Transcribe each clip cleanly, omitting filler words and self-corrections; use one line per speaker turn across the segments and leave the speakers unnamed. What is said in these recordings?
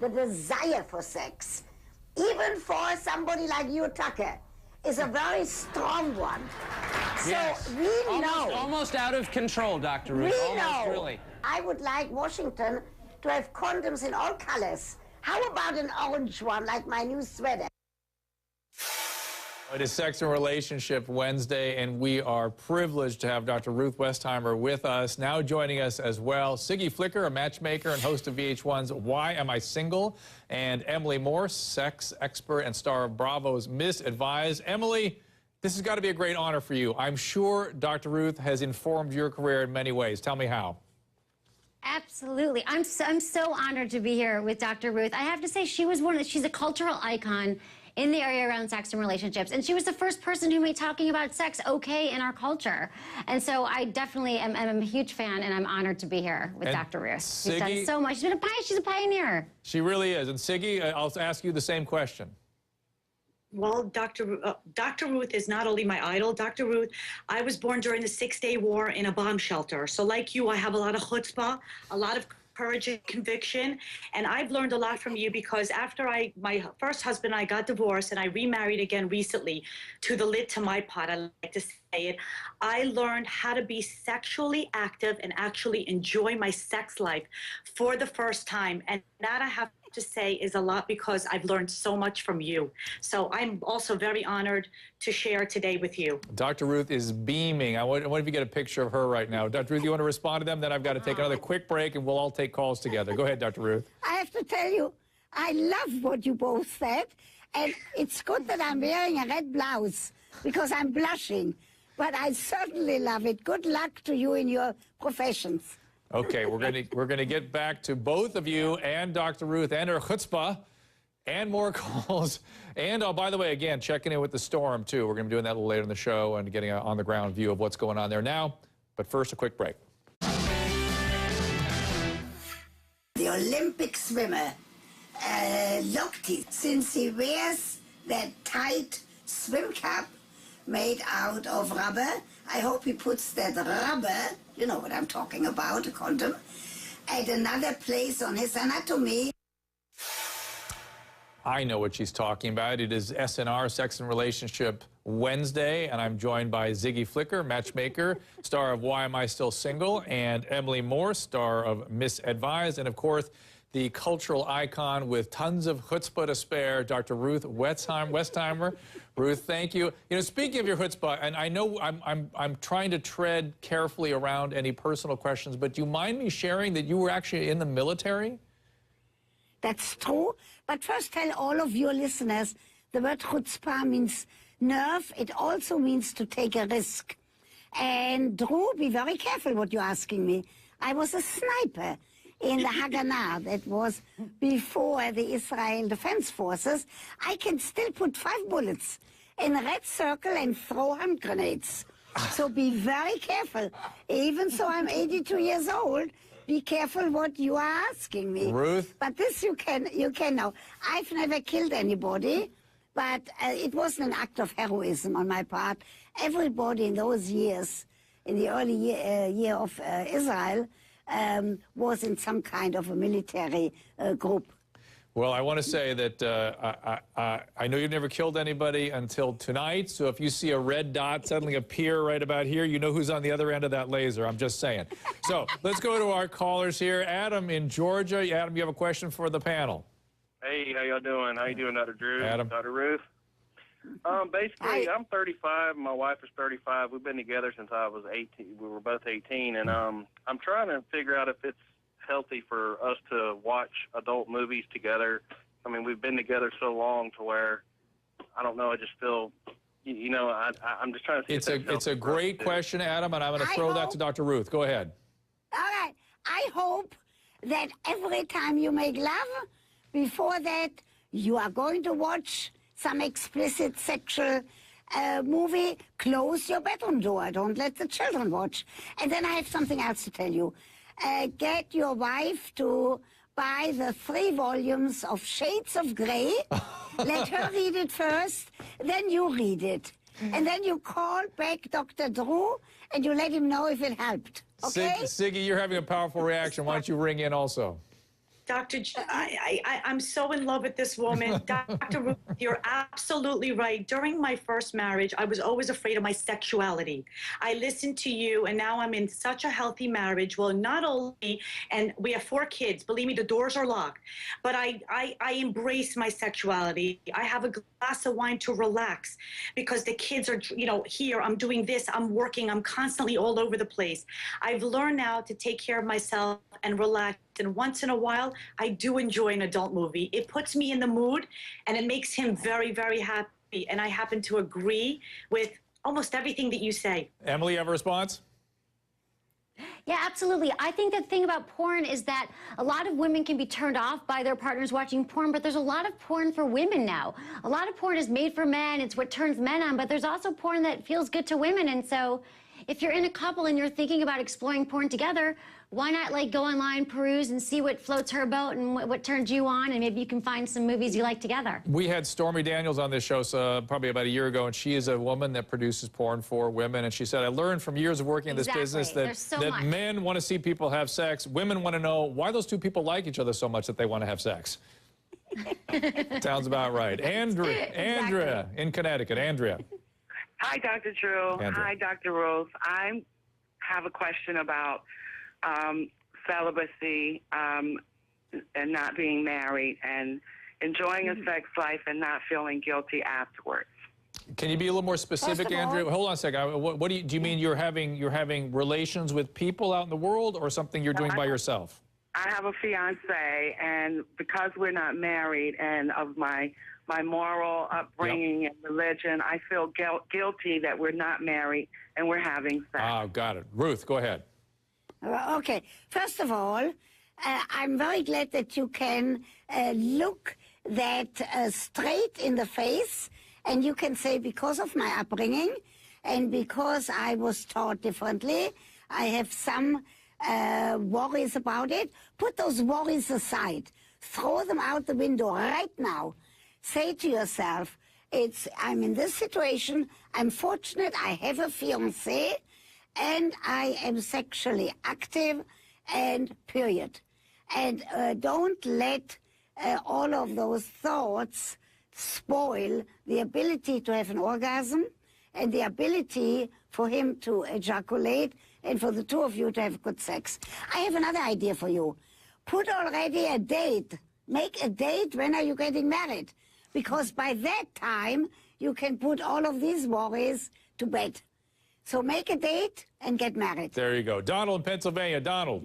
the desire for sex, even for somebody like you, Tucker, is a very strong one.
Yes.
So we know.
Almost out of control, Dr. Ruth.
We
almost,
know.
Really.
I would like Washington to have condoms in all colors. How about an orange one, like my new sweater?
It is Sex and Relationship Wednesday, and we are privileged to have Dr. Ruth Westheimer with us. Now joining us as well, Siggy Flicker, a matchmaker and host of VH1's Why Am I Single? And Emily Morse, sex expert and star of Bravo's Misadvised. Emily, this has got to be a great honor for you. I'm sure Dr. Ruth has informed your career in many ways. Tell me how.
Absolutely. I'm so honored to be here with Dr. Ruth. I have to say, she's a cultural icon in the area around sex and relationships. And she was the first person who made talking about sex okay in our culture. And so I definitely am a huge fan, and I'm honored to be here with Dr. Ruth. She's done so much. She's a pioneer.
She really is. And Siggy, I'll ask you the same question.
Well, Dr. Ruth is not only my idol. Dr. Ruth, I was born during the Six-Day War in a bomb shelter. So like you, I have a lot of chutzpah, a lot of courage and conviction, and I've learned a lot from you because after my first husband and I got divorced and I remarried again recently to the lid to my pot, I like to say it, I learned how to be sexually active and actually enjoy my sex life for the first time, and that I have to say is a lot because I've learned so much from you. So I'm also very honored to share today with you.
Dr. Ruth is beaming. I wonder if you get a picture of her right now. Dr. Ruth, you want to respond to them? Then I've got to take another quick break, and we'll all take calls together. Go ahead, Dr. Ruth.
I have to tell you, I love what you both said, and it's good that I'm wearing a red blouse because I'm blushing, but I certainly love it. Good luck to you in your professions.
Okay, we're gonna get back to both of you and Dr. Ruth and her chutzpah and more calls. And oh, by the way, again, checking in with the storm too. We're gonna be doing that a little later in the show and getting an on-the-ground view of what's going on there now. But first, a quick break.
The Olympic swimmer, Lochte, since he wears that tight swim cap made out of rubber, I hope he puts that rubber, you know what I'm talking about, a condom, at another place on his anatomy.
I know what she's talking about. It is SNR, Sex and Relationship Wednesday, and I'm joined by Siggy Flicker, matchmaker, star of Why Am I Still Single, and Emily Morse, star of Misadvised, and of course, the cultural icon with tons of chutzpah to spare, Dr. Ruth Westheimer. Ruth, thank you. You know, speaking of your chutzpah, and I know I'm trying to tread carefully around any personal questions, but do you mind me sharing that you were actually in the military?
That's true, but first tell all of your listeners, the word chutzpah means nerve. It also means to take a risk. And Drew, be very careful what you're asking me. I was a sniper in the Haganah. That was before the Israel Defense Forces. I can still put 5 bullets in a red circle and throw hand grenades. So be very careful. Even so I'm 82 years old, be careful what you are asking me.
Ruth?
But this you can know. I've never killed anybody, but it wasn't an act of heroism on my part. Everybody in those years, in the early year of Israel, was in some kind of a military group.
Well, I want to say that I know you've never killed anybody until tonight, so if you see a red dot suddenly appear right about here, you know who's on the other end of that laser. I'm just saying. So let's go to our callers here. Adam in Georgia. Adam, you have a question for the panel.
Hey, how y'all doing? How you doing, Dr. Drew?
Adam.
Dr. Ruth? Basically, I'm 35. My wife is 35. We've been together since I was 18. We were both 18, and I'm trying to figure out if it's healthy for us to watch adult movies together. I mean, we've been together so long to where, I don't know, I just feel, you know, I'm just trying to see.
It's a great question, Adam, and I'm going to throw that to Dr. Ruth. Go ahead.
All right. I hope that every time you make love, before that, you are going to watch some explicit sexual movie. Close your bedroom door. Don't let the children watch. And then I have something else to tell you. Get your wife to buy the 3 volumes of Shades of Grey. Let her read it first, then you read it. And then you call back Dr. Drew, and you let him know if it helped. Okay?
Siggy, you're having a powerful reaction. Why don't you ring in also?
I'm so in love with this woman. Dr. Ruth, you're absolutely right. During my first marriage, I was always afraid of my sexuality. I listened to you, and now I'm in such a healthy marriage. Well, not only, and we have 4 kids. Believe me, the doors are locked. But I embrace my sexuality. I have a glass of wine to relax because the kids are, here. I'm doing this. I'm working. I'm constantly all over the place. I've learned now to take care of myself and relax. And once in a while, I do enjoy an adult movie. It puts me in the mood, and it makes him very, very happy. And I happen to agree with almost everything that you say.
Emily, you have a response?
Yeah, absolutely. I think the thing about porn is that a lot of women can be turned off by their partners watching porn, but there's a lot of porn for women now. A lot of porn is made for men. It's what turns men on, but there's also porn that feels good to women. And so if you're in a couple and you're thinking about exploring porn together, why not go online, peruse, and see what floats her boat and what turns you on, and maybe you can find some movies you like together.
We had Stormy Daniels on this show probably about a year ago, and she is a woman that produces porn for women, and she said, I learned from years of working in this business that men want to see people have sex. Women want to know why those two people like each other so much that they want to have sex. Sounds about right. Andrea in Connecticut. Andrea.
Hi, Dr. Drew.
Andrea.
Hi, Dr. Rose. I have a question about celibacy and not being married and enjoying a sex life and not feeling guilty afterwards.
Can you be a little more specific, Andrea? Hold on a second. What do you mean? You're having relations with people out in the world, or something you're doing by yourself?
I have a fiance, and because we're not married, and of my moral upbringing and religion, I feel guilty that we're not married and we're having sex.
Oh, got it. Ruth, go ahead.
Okay. First of all, I'm very glad that you can look that straight in the face, and you can say, because of my upbringing and because I was taught differently, I have some worries about it. Put those worries aside. Throw them out the window right now. Say to yourself, I'm in this situation. I'm fortunate. I have a fiancé, and I am sexually active, and period. And don't let all of those thoughts spoil the ability to have an orgasm and the ability for him to ejaculate and for the two of you to have good sex. I have another idea for you. Put already a date. Make a date. When are you getting married? Because by that time, you can put all of these worries to bed. So make a date and get married.
There you go. Donald in Pennsylvania. Donald.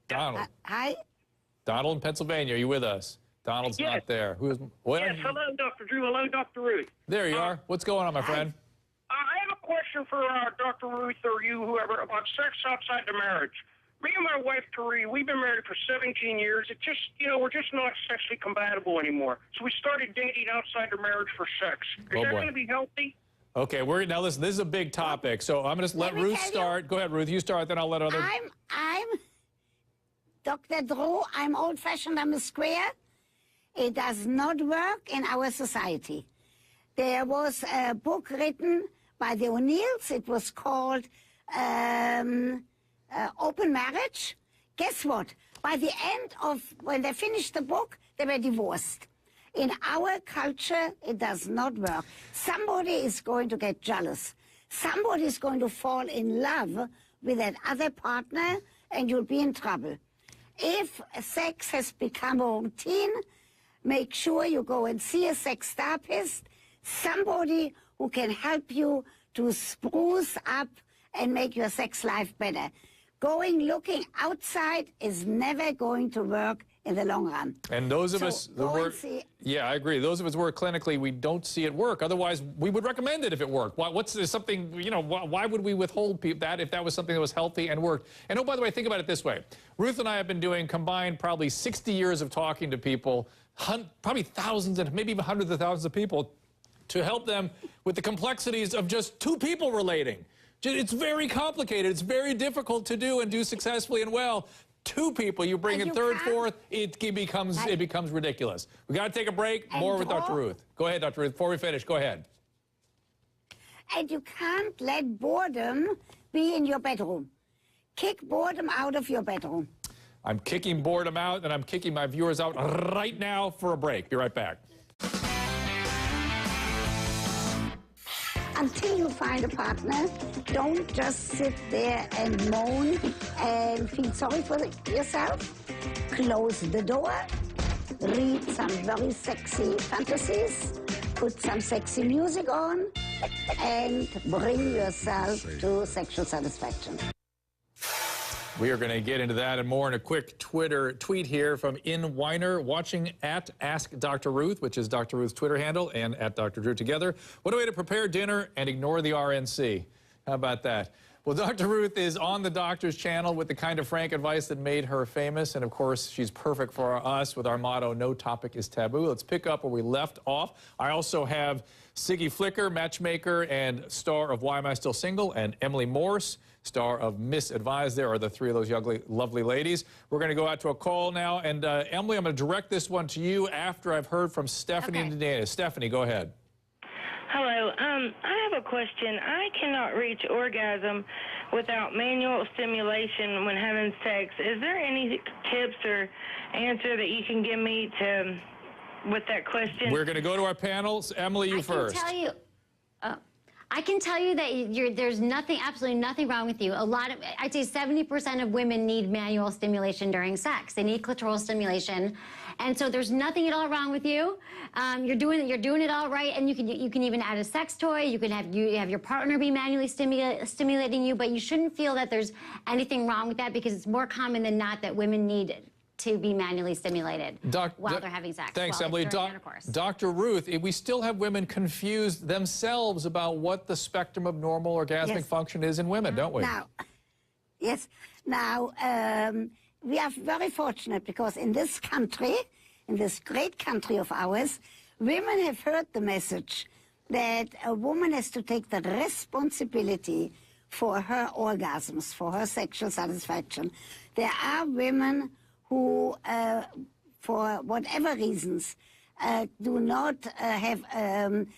Donald.
Hi.
Donald in Pennsylvania. Are you with us? Donald's not there. What?
Yes, hello, Dr. Drew. Hello, Dr. Ruth.
There you are. What's going on, my friend?
I have a question for Dr. Ruth or you, whoever, about sex outside the marriage. Me and my wife, Therese, we've been married for 17 years. It just, we're just not sexually compatible anymore. So we started dating outside the marriage for sex. Is that going to be healthy?
Okay, now listen, this is a big topic, so I'm going to let Ruth start. Go ahead, Ruth, you start, then I'll let other...
I'm Dr. Drew, I'm old-fashioned, I'm a square. It does not work in our society. There was a book written by the O'Neills. It was called Open Marriage. Guess what? By the end of, when they finished the book, they were divorced. In our culture, it does not work. Somebody is going to get jealous. Somebody is going to fall in love with that other partner, and you'll be in trouble. If sex has become a routine, make sure you go and see a sex therapist, somebody who can help you to spruce up and make your sex life better. Looking outside is never going to work in the long run.
And those of us that work, yeah, I agree. Those of us who work clinically, we don't see it work. Otherwise, we would recommend it if it worked. What's something, why would we withhold that if that was something that was healthy and worked? And oh, by the way, think about it this way. Ruth and I have been doing combined probably 60 years of talking to people, probably thousands and maybe even hundreds of thousands of people, to help them with the complexities of just two people relating. It's very complicated. It's very difficult to do and do successfully and well. Two people, you bring in third, fourth, it becomes ridiculous. We got to take a break. More with Dr. Ruth. Go ahead, Dr. Ruth. Before we finish, go ahead.
And you can't let boredom be in your bedroom. Kick boredom out of your bedroom.
I'm kicking boredom out, and I'm kicking my viewers out right now for a break. Be right back.
Until you find a partner, don't just sit there and moan and feel sorry for yourself. Close the door, read some very sexy fantasies, put some sexy music on, and bring yourself to sexual satisfaction.
We are going to get into that and more in a quick Twitter tweet here from In Weiner, watching at Ask Dr. Ruth, which is Dr. Ruth's Twitter handle, and at Dr. Drew together. What a way to prepare dinner and ignore the RNC. How about that? Well, Dr. Ruth is on the doctor's channel with the kind of frank advice that made her famous. And of course, she's perfect for us with our motto, no topic is taboo. Let's pick up where we left off. I also have Siggy Flicker, matchmaker and star of Why Am I Still Single, and Emily Morse, star of Miss Advised. There are the three of those lovely ladies. We're going to go out to a call now. And Emily, I'm going to direct this one to you after I've heard from Stephanie and Dana. Stephanie, go ahead.
Hello. I have a question. I cannot reach orgasm without manual stimulation when having sex. Is there any tips or answer that you can give me with that question?
We're going to go to our panels. Emily, you first.
I can tell you that there's nothing, absolutely nothing wrong with you. I'd say 70% of women need manual stimulation during sex. They need clitoral stimulation. And so there's nothing at all wrong with you. You're doing it all right, and you can even add a sex toy. You can have your partner be manually stimulating you, but you shouldn't feel that there's anything wrong with that, because it's more common than not that women need to be manually stimulated while they're having sex.
Thanks, Emily. Dr. Ruth, we still have women confused themselves about what the spectrum of normal orgasmic function is in women, don't we?
Now, we are very fortunate because in this country, in this great country of ours, women have heard the message that a woman has to take the responsibility for her orgasms, for her sexual satisfaction. There are women who, for whatever reasons, don't have an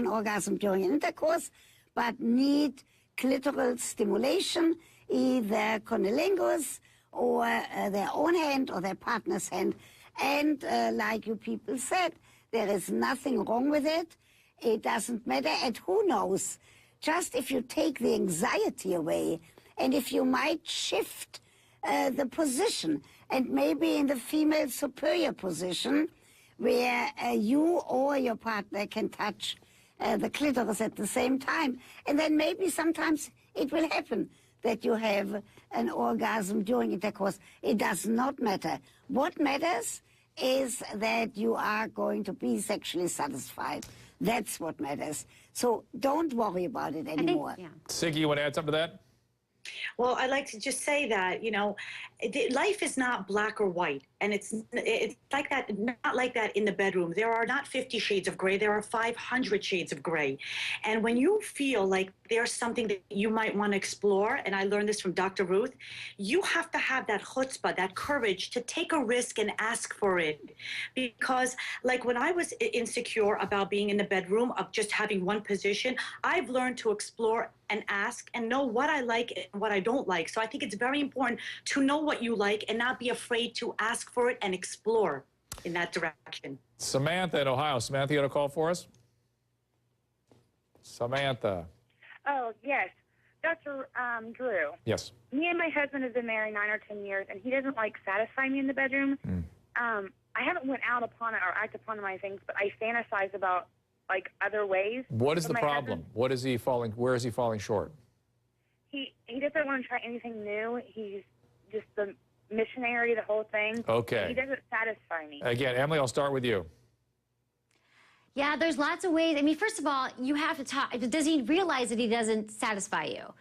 orgasm during intercourse, but need clitoral stimulation, either cunnilingus or their own hand or their partner's hand. And like you people said, there is nothing wrong with it. It doesn't matter. And who knows, just if you take the anxiety away, and if you might shift the position, and maybe in the female superior position, where you or your partner can touch the clitoris at the same time, and then maybe sometimes it will happen that you have an orgasm during intercourse. It does not matter. What matters is that you are going to be sexually satisfied. That's what matters. So don't worry about it anymore.
Siggy, you want to add something to that?
Well, I'd like to just say that, life is not black or white, and it's like that, not like that in the bedroom. There are not 50 shades of gray. There are 500 shades of gray. And when you feel like there's something that you might want to explore, and I learned this from Dr. Ruth, you have to have that chutzpah, that courage to take a risk and ask for it. Because like when I was insecure about being in the bedroom, of just having one position, I've learned to explore and ask and know what I like and what I don't like. So I think it's very important to know what you like and not be afraid to ask for it and explore in that direction.
Samantha in Ohio. Samantha, you got a call for us? Samantha.
Oh, yes. Dr. Drew.
Yes.
Me and my husband have been married 9 or 10 years, and he doesn't satisfy me in the bedroom. I haven't went out upon it or acted upon my things, but I fantasize about other ways.
What is the problem? Where is he falling short?
He doesn't want to try anything new. He's just the missionary, the whole thing.
Okay.
He doesn't satisfy me.
Again, Emily, I'll start with you.
Yeah, there's lots of ways. I mean, first of all, you have to talk. Does he realize that he doesn't satisfy you?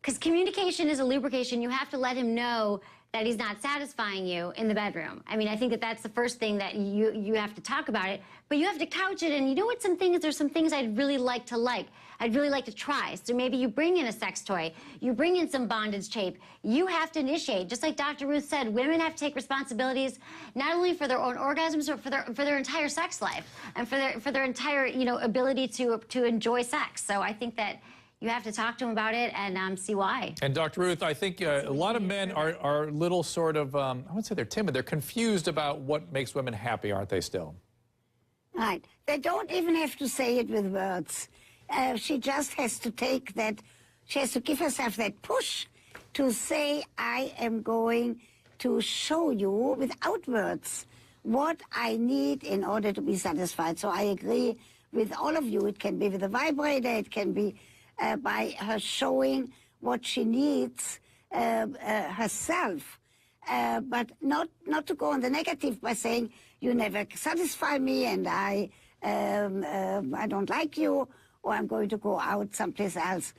Because communication is a lubrication. You have to let him know that he's not satisfying you in the bedroom. I mean, I think that that's the first thing that you have to talk about it. But you have to couch it, and you know what there's some things I'd really like to I'd really like to try. So maybe you bring in a sex toy, you bring in some bondage tape. You have to initiate. Just like Dr. Ruth said, women have to take responsibilities not only for their own orgasms, but for their entire sex life and for their entire ability to enjoy sex. So I think that you have to talk to them about it and see why.
And Dr. Ruth, I think a lot of men are little sort of, I wouldn't say they're timid, they're confused about what makes women happy, aren't they still?
Right. They don't even have to say it with words. She just has to take that, she has to give herself that push to say, I am going to show you without words what I need in order to be satisfied. So I agree with all of you. It can be with a vibrator, it can be by her showing what she needs herself. But not to go on the negative by saying, you never satisfy me and I don't like you, or I'm going to go out someplace else.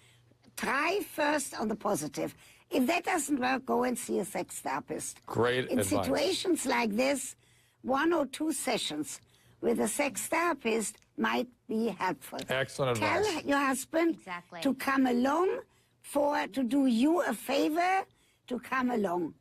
Try first on the positive. If that doesn't work, go and see a sex therapist.
Great
In
advice.
situations like this, 1 or 2 sessions with a sex therapist might be helpful.
Excellent
Tell
advice.
your husband to come along to do you a favor, to come along.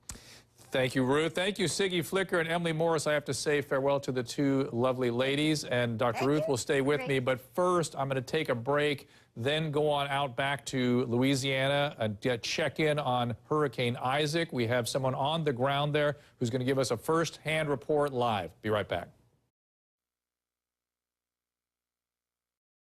Thank you, Ruth. Thank you, Siggy Flicker and Emily Morris. I have to say farewell to the 2 lovely ladies, and Dr. Ruth will stay with me. But first, I'm going to take a break, then go on out back to Louisiana and check in on Hurricane Isaac. We have someone on the ground there who's going to give us a first-hand report live. Be right back.